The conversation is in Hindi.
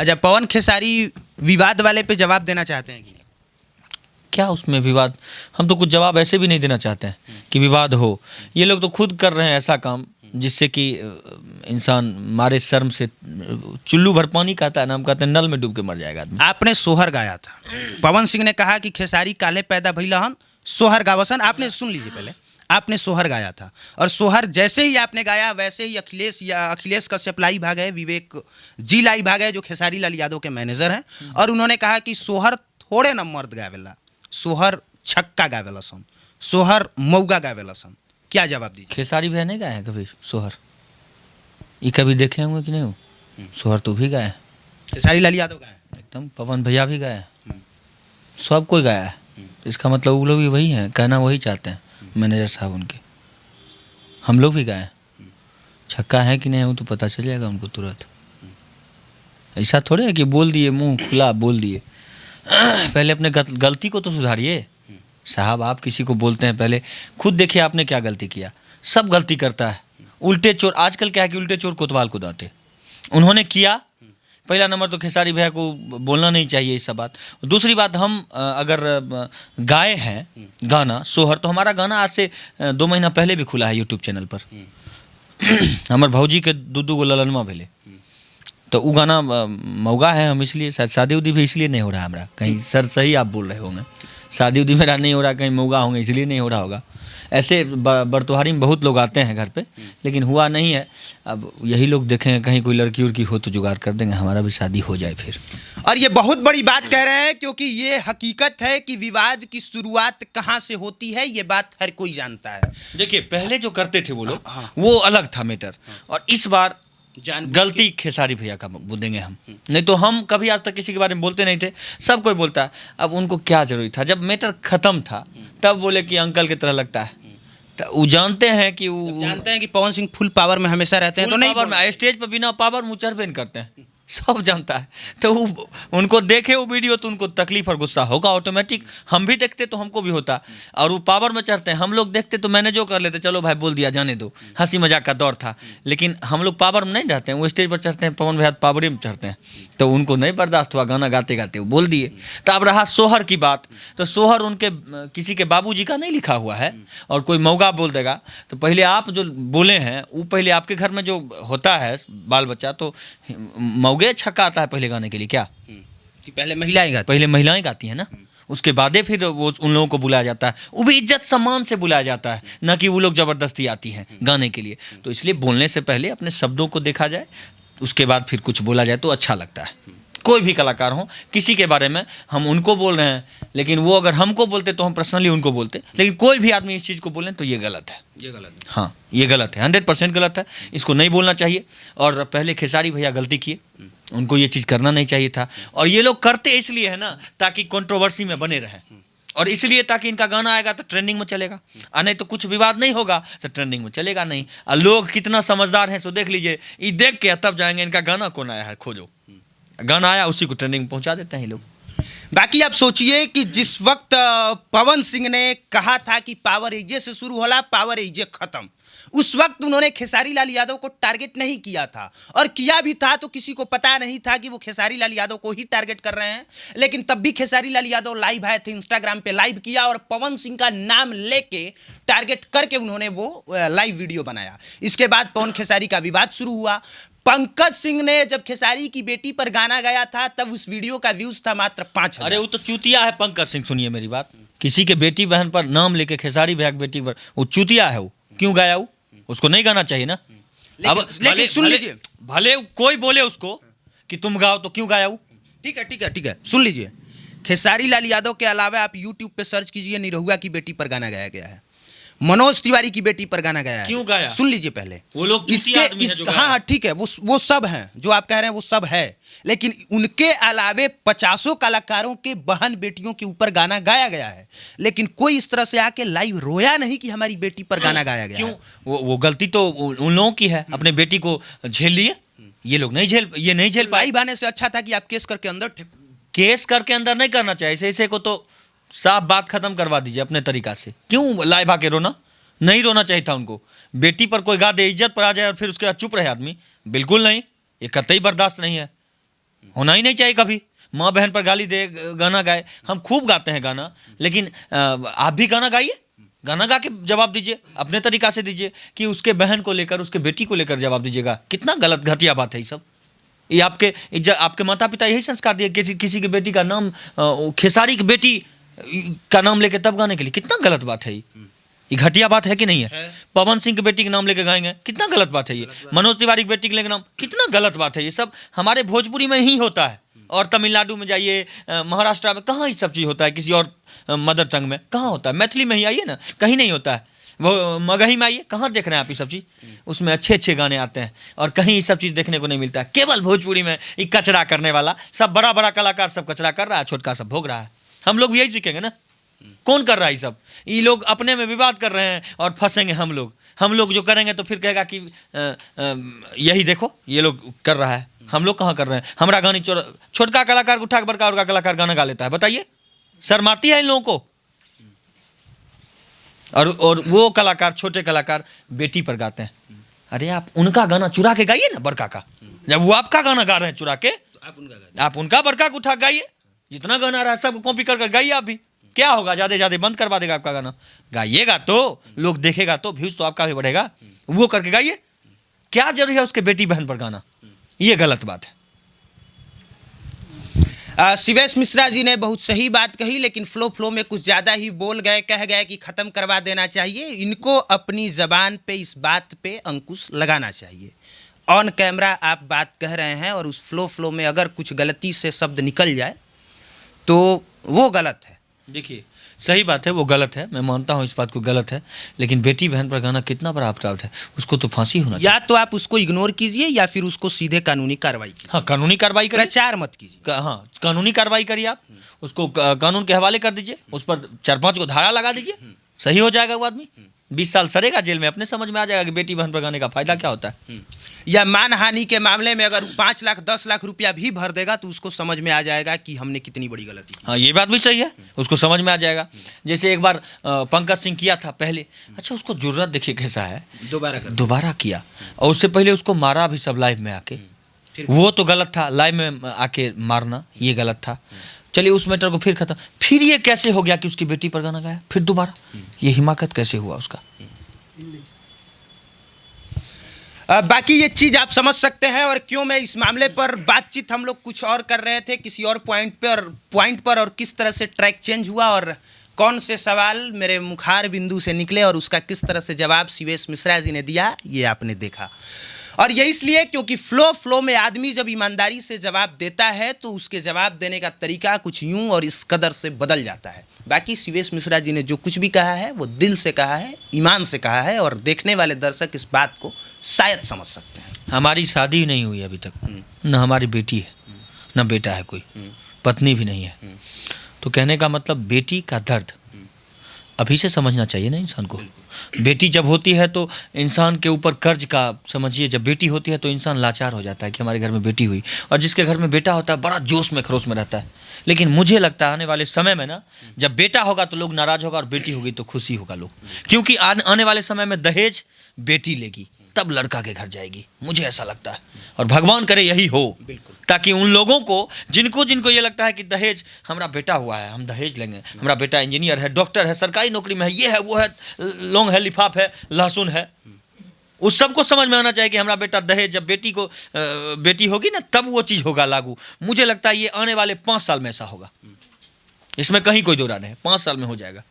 अच्छा, पवन खेसारी विवाद वाले पे जवाब देना चाहते हैं कि क्या उसमें विवाद? हम तो कुछ जवाब ऐसे भी नहीं देना चाहते हैं कि विवाद हो। ये लोग तो खुद कर रहे हैं ऐसा काम जिससे कि इंसान मारे शर्म से चुल्लू भर पानी कहता है ना, हम कहते हैं नल में डूब के मर जाएगा आदमी। आपने सोहर गाया था, पवन सिंह ने कहा कि खेसारी काले पैदा भइलहन सोहर गावसन। आपने सुन लीजिए पहले, आपने सोहर गाया था और सोहर जैसे ही आपने गाया वैसे ही अखिलेश कश्यप लाइव आ गए, विवेक जी लाइव आ गए जो खेसारी लाल यादव के मैनेजर हैं, और उन्होंने कहा कि सोहर थोड़े न मर्द गावेला, सोहर छक्का गावेला सन, सोहर मौगा गावेला सन। क्या जवाब दीजिए? खेसारी भैया नहीं गाए हैं कभी सोहर? ये कभी देखे होंगे कि नहीं हो? सोहर तो भी गाए हैं, खेसारी लाल यादव गाए एकदम पवन भैया भी गाए हैं, सब कोई गाया है। तो इसका मतलब वो लोग भी वही हैं, कहना वही चाहते हैं मैनेजर साहब उनके। हम लोग भी गाए हैं, छक्का है कि नहीं वो तो पता चल जाएगा उनको तुरंत। ऐसा थोड़े है कि बोल दिए मुंह खुला बोल दिए। पहले अपने गलती को तो सुधारिए साहब। आप किसी को बोलते हैं पहले खुद देखिए आपने क्या गलती किया। सब गलती करता है उल्टे चोर। आजकल क्या है कि उल्टे चोर कोतवाल को डांटे। उन्होंने किया, पहला नंबर तो खेसारी भैया को बोलना नहीं चाहिए ये सब बात। दूसरी बात, हम अगर गाए हैं गाना सोहर, तो हमारा गाना आज से 2 महीना पहले भी खुला है यूट्यूब चैनल पर। हमारे भौजी के दू गो ललनमा भेले, तो वो गाना मौगा है। हम इसलिए शादी उदी भी इसलिए नहीं हो रहा है हमारा, कहीं सर सही आप बोल रहे होंगे, शादी उदी मेरा नहीं हो रहा, कहीं मौगा होंगे इसलिए नहीं हो रहा होगा। ऐसे बरतुहारी में बहुत लोग आते हैं घर पे, लेकिन हुआ नहीं है। अब यही लोग देखेंगे कहीं कोई लड़की उड़की हो तो जुगाड़ कर देंगे, हमारा भी शादी हो जाए फिर। और ये बहुत बड़ी बात कह रहे हैं, क्योंकि ये हकीकत है कि विवाद की शुरुआत कहाँ से होती है ये बात हर कोई जानता है। देखिए पहले जो करते थे वो लोग, वो अलग था मैटर, और इस बार गलती खेसारी भैया का बोलेंगे हम। नहीं तो हम कभी आज तक किसी के बारे में बोलते नहीं थे, सब कोई बोलता है। अब उनको क्या जरूरी था? जब मैटर खत्म था तब बोले कि अंकल की तरह लगता है। तो वो जानते हैं कि पवन सिंह फुल पावर में हमेशा रहते हैं, तो नहीं पावर में स्टेज पर बिना पावर मुँह चढ़ नहीं करते हैं, सब जानता है। तो उनको देखे वो वीडियो तो उनको तकलीफ और गुस्सा होगा ऑटोमेटिक। हम भी देखते तो हमको भी होता, और वो पावर में चढ़ते हैं। हम लोग देखते तो मैंने जो कर लेते, चलो भाई बोल दिया जाने दो, हंसी मजाक का दौर था। लेकिन हम लोग पावर में नहीं रहते हैं, वो स्टेज पर चढ़ते हैं, पवन भैया पावर में चढ़ते हैं, तो उनको नहीं बर्दाश्त हुआ, गाना गाते गाते वो बोल दिए। तो अब रहा सोहर की बात, तो सोहर उनके किसी के बाबूजी का नहीं लिखा हुआ है, और कोई मौगा बोल देगा तो पहले आप जो बोले हैं वो पहले आपके घर में जो होता है बाल बच्चा, तो मौगे छक्का आता है पहले गाने के लिए क्या? कि पहले महिलाएं गाती हैं ना, उसके बाद फिर वो उन लोगों को बुलाया जाता है। वो भी इज्जत सम्मान से बुलाया जाता है, ना कि वो लोग जबरदस्ती आती हैं गाने के लिए। तो इसलिए बोलने से पहले अपने शब्दों को देखा जाए, उसके बाद फिर कुछ बोला जाए तो अच्छा लगता है। कोई भी कलाकार हो, किसी के बारे में हम उनको बोल रहे हैं, लेकिन वो अगर हमको बोलते तो हम पर्सनली उनको बोलते, लेकिन कोई भी आदमी इस चीज़ को बोलें तो ये गलत है। हाँ, ये गलत है, 100% गलत है। इसको नहीं बोलना चाहिए। और पहले खेसारी भैया गलती किए, उनको ये चीज़ करना नहीं चाहिए था। और ये लोग करते इसलिए है ना ताकि कंट्रोवर्सी में बने रहें, और इसलिए ताकि इनका गाना आएगा तो ट्रेंडिंग में चलेगा, और नहीं तो कुछ विवाद नहीं होगा तो ट्रेंडिंग में चलेगा नहीं। और लोग कितना समझदार हैं सो देख लीजिए, ये देख के तब जाएंगे इनका गाना कौन आया है, खोजो। गाना आया उसी को ट्रेंडिंग में पहुंचा देते हैं लोग। बाकी आप सोचिए कि जिस वक्त पवन सिंह ने कहा था कि पावर एजे से शुरू होला, पावर एजे खत्म, उस वक्त उन्होंने खेसारी लाल यादव को टारगेट नहीं किया था, और किया भी था तो किसी को पता नहीं था कि वो खेसारी लाल यादव को ही टारगेट कर रहे हैं। लेकिन तब भी खेसारी लाल यादव लाइव आए थे, इंस्टाग्राम पे लाइव किया, और पवन सिंह का नाम लेके टारगेट करके उन्होंने वो लाइव वीडियो बनाया। इसके बाद पवन खेसारी का विवाद शुरू हुआ। पंकज सिंह ने जब खेसारी की बेटी पर गाना गाया था तब उस वीडियो का व्यूज था मात्र 5,000। अरे वो तो चूतिया है पंकज सिंह, सुनिए मेरी बात। किसी के बेटी बहन पर नाम लेके खेसारी भैया की बेटी पर, वो चूतिया है। वो क्यों गाया? वो उसको नहीं गाना चाहिए ना। लेकिन सुन लीजिए, भले कोई बोले उसको कि तुम गाओ, तो क्यों गाया? वो ठीक है, सुन लीजिए। खेसारी लाल यादव के अलावा आप यूट्यूब पे सर्च कीजिए, निरहुआ की बेटी पर गाना गाया गया है, मनोज तिवारी की बेटी पर गाना गाया है। क्यों गाया? सुन लीजिए पहले। वो लोग हाँ ठीक है, वो सब हैं जो आप कह रहे हैं, वो सब है। लेकिन उनके अलावे 50 कलाकारों के बहन बेटियों के ऊपर गाना गाया गया है, लेकिन कोई इस तरह से आके लाइव रोया नहीं कि हमारी बेटी पर गाना गाया गया। क्यों? वो गलती तो उन लोगों की है, अपने बेटी को झेल लिए। ये लोग नहीं झेल पाए। लाइव आने से अच्छा था कि आप केस करके अंदर नहीं करना चाहिए। ऐसे को तो साफ बात खत्म करवा दीजिए अपने तरीका से। क्यों लाइव आके रोना? नहीं रोना चाहिए था उनको। बेटी पर कोई गा दे, इज्जत पर आ जाए और फिर उसके बाद चुप रहे आदमी, बिल्कुल नहीं, ये कतई बर्दाश्त नहीं है। होना ही नहीं चाहिए कभी। माँ बहन पर गाली दे, गाना गाए। हम खूब गाते हैं गाना, लेकिन आप भी गाना गाइए, गाना गा के जवाब दीजिए, अपने तरीका से दीजिए कि उसके बहन को लेकर, उसके बेटी को लेकर जवाब दीजिएगा। कितना गलत घटिया बात है ये सब। ये आपके माता पिता यही संस्कार दिए, किसी की बेटी का नाम खेसारी की बेटी का नाम लेके तब गाने के लिए? कितना गलत बात है ये घटिया बात है कि नहीं है? पवन सिंह की बेटी के नाम लेके गाएंगे, कितना गलत बात है ये। मनोज तिवारी की बेटी के लेके नाम, कितना गलत बात है ये सब। हमारे भोजपुरी में ही होता है, और तमिलनाडु में जाइए, महाराष्ट्र में, कहाँ ये सब चीज़ होता है? किसी और मदर टंग में कहाँ होता है? मैथिली में ही आइए ना, कहीं नहीं होता है। वो मगही में आइए, कहाँ देख रहे हैं आप ये सब चीज़? उसमें अच्छे अच्छे गाने आते हैं, और कहीं ये सब चीज़ देखने को नहीं मिलता है। केवल भोजपुरी में ये कचरा करने वाला, सब बड़ा बड़ा कलाकार सब कचरा कर रहा है, छोटका सब भोग रहा है। हम लोग भी यही सीखेंगे ना? कौन कर रहा है ये सब? ये लोग अपने में विवाद कर रहे हैं और फंसेंगे हम लोग जो करेंगे तो फिर कहेगा कि यही देखो ये लोग कर रहा है। हम लोग कहाँ कर रहे हैं? हमारा गाने छोटका कलाकार को उठा के बड़का का कलाकार गाना गा लेता है। बताइए, शर्म आती है इन लोगों को? और वो कलाकार, छोटे कलाकार बेटी पर गाते हैं। अरे आप उनका गाना चुरा के गाइए ना, बड़का का। जब वो आपका गाना गा रहे हैं चुरा के, आप उनका बड़का को उठा गाइए। जितना गाना रहा है सब कॉपी कर गाइए आप भी। क्या होगा? ज्यादा बंद करवा देगा आपका गाना। गाइएगा तो लोग देखेगा, तो व्यूज तो आपका भी बढ़ेगा। वो करके गाइए। क्या जरूरी है उसके बेटी बहन पर गाना? ये गलत बात है। शिवेश मिश्रा जी ने बहुत सही बात कही, लेकिन फ्लो में कुछ ज़्यादा ही बोल गए, कह गए कि ख़त्म करवा देना चाहिए। इनको अपनी ज़बान पे इस बात पे अंकुश लगाना चाहिए। ऑन कैमरा आप बात कह रहे हैं, और उस फ्लो में अगर कुछ गलती से शब्द निकल जाए तो वो गलत है। देखिए, सही बात है, वो गलत है, मैं मानता हूँ इस बात को गलत है, लेकिन बेटी बहन पर गाना कितना बड़ा अपराध है। उसको तो फांसी होना चाहिए। या तो आप उसको इग्नोर कीजिए, या फिर उसको सीधे कानूनी कार्रवाई कीजिए। हाँ, कानूनी कार्रवाई करिए, प्रचार मत कीजिए। हाँ, कानूनी कार्रवाई करिए। आप उसको कानून के हवाले कर दीजिए, उस पर 4-5 को धारा लगा दीजिए, सही हो जाएगा वो आदमी। 20 साल सड़ेगा जेल में, अपने समझ में आ जाएगा कि बेटी बहन पर गाने का फायदा क्या होता है। या मानहानि के मामले में अगर 5 लाख 10 लाख रुपया भी भर देगा तो उसको समझ में आ जाएगा कि हमने कितनी बड़ी गलती की। हाँ, ये बात भी सही है, उसको समझ में आ जाएगा। जैसे एक बार पंकज सिंह किया था पहले, अच्छा उसको जुर्रत देखिए कैसा है, दोबारा किया। और उससे पहले उसको मारा भी सब लाइव में आके। वो तो गलत था, लाइव में आके मारना ये गलत था। चलिए उस मैटर को फिर खत्म। फिर ये कैसे हो गया कि उसकी बेटी पर गाना गाया फिर दोबारा? ये हिमाकत कैसे हुआ उसका? बाकी ये चीज़ आप समझ सकते हैं। और क्यों मैं इस मामले पर बातचीत हम लोग कुछ और कर रहे थे, किसी और पॉइंट पर, और किस तरह से ट्रैक चेंज हुआ, और कौन से सवाल मेरे मुखार बिंदु से निकले, और उसका किस तरह से जवाब शिवेश मिश्रा जी ने दिया, ये आपने देखा। और ये इसलिए क्योंकि फ्लो में आदमी जब ईमानदारी से जवाब देता है तो उसके जवाब देने का तरीका कुछ यूं और इस कदर से बदल जाता है। बाकी शिवेश मिश्रा जी ने जो कुछ भी कहा है वो दिल से कहा है, ईमान से कहा है, और देखने वाले दर्शक इस बात को शायद समझ सकते हैं। हमारी शादी नहीं हुई अभी तक, न हमारी बेटी है, न बेटा है, कोई पत्नी भी नहीं है। तो कहने का मतलब बेटी का दर्द अभी से समझना चाहिए ना इंसान को। बेटी जब होती है तो इंसान के ऊपर कर्ज का समझिए, जब बेटी होती है तो इंसान लाचार हो जाता है कि हमारे घर में बेटी हुई। और जिसके घर में बेटा होता है बड़ा जोश में खरोश में रहता है। लेकिन मुझे लगता है आने वाले समय में ना, जब बेटा होगा तो लोग नाराज होगा, और बेटी होगी तो खुशी होगा लोग। क्योंकि आने वाले समय में दहेज बेटी लेगी, तब लड़का के घर जाएगी, मुझे ऐसा लगता है। और भगवान करे यही हो, ताकि उन लोगों को जिनको ये लगता है कि दहेज, हमारा बेटा हुआ है हम दहेज लेंगे, हमारा बेटा इंजीनियर है, डॉक्टर है, सरकारी नौकरी में है, ये है वो है, लौंग है, लिफाफ है, लहसुन है, उस सबको समझ में आना चाहिए कि हमारा बेटा दहेज, जब बेटी होगी ना तब वो चीज़ होगा लागू। मुझे लगता है ये आने वाले 5 साल में ऐसा होगा, इसमें कहीं कोई दो राय नहीं है, 5 साल में हो जाएगा।